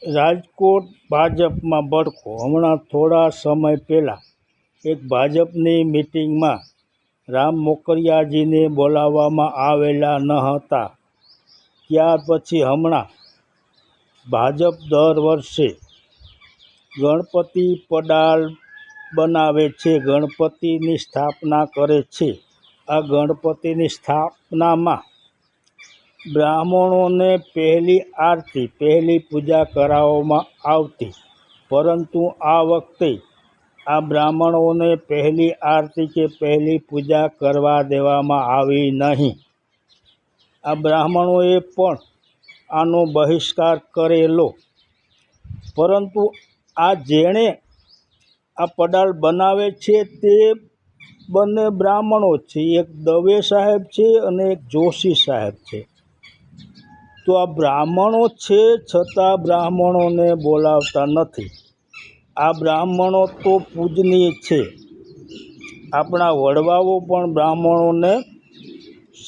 રાજકોટ ભાજપમાં ભડકો। હમણાં થોડા સમય પહેલાં એક ભાજપની મિટિંગમાં રામ મોકરિયાજીને બોલાવવામાં આવેલા ન હતા। ત્યાર પછી હમણાં ભાજપ દર વર્ષે ગણપતિ પડાલ બનાવે છે, ગણપતિની સ્થાપના કરે છે। આ ગણપતિની સ્થાપનામાં બ્રાહ્મણોને પહેલી આરતી, પહેલી પૂજા કરાવવામાં આવતી, પરંતુ આ વખતે આ બ્રાહ્મણોને પહેલી આરતી કે પહેલી પૂજા કરવા દેવામાં આવી નહીં। આ બ્રાહ્મણોએ પણ આનો બહિષ્કાર કરેલો, પરંતુ આ જેણે આ પડાલ બનાવે છે તે બંને બ્રાહ્મણો છે, એક દવે સાહેબ છે અને એક જોશી સાહેબ છે। તો આ બ્રાહ્મણો છે છતાં બ્રાહ્મણોને બોલાવતા નથી। આ બ્રાહ્મણો તો પૂજનીય છે। આપણા વડવાઓ પણ બ્રાહ્મણોને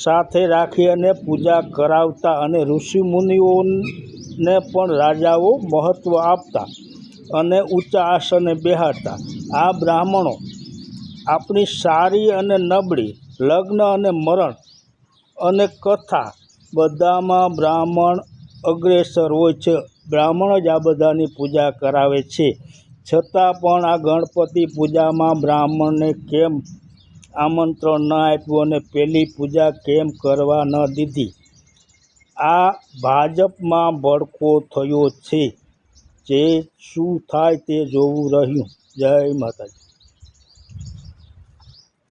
સાથે રાખી અને પૂજા કરાવતા અને ઋષિમુનિઓને પણ રાજાઓ મહત્ત્વ આપતા અને ઊંચા આસને બેહાડતા। આ બ્રાહ્મણો આપણી સારી અને નબળી, લગ્ન અને મરણ અને કથા બધામાં બ્રાહ્મણ અગ્રેસર હોય છે। બ્રાહ્મણ જ આ બધાની પૂજા કરાવે છે, છતાં પણ આ ગણપતિ પૂજામાં બ્રાહ્મણને કેમ આમંત્રણ ન આપ્યું અને પહેલી પૂજા કેમ કરવા ન દીધી? આ ભાજપમાં ભડકો થયો છે। જે શું થાય તે જોવું રહ્યું। જય માતાજી।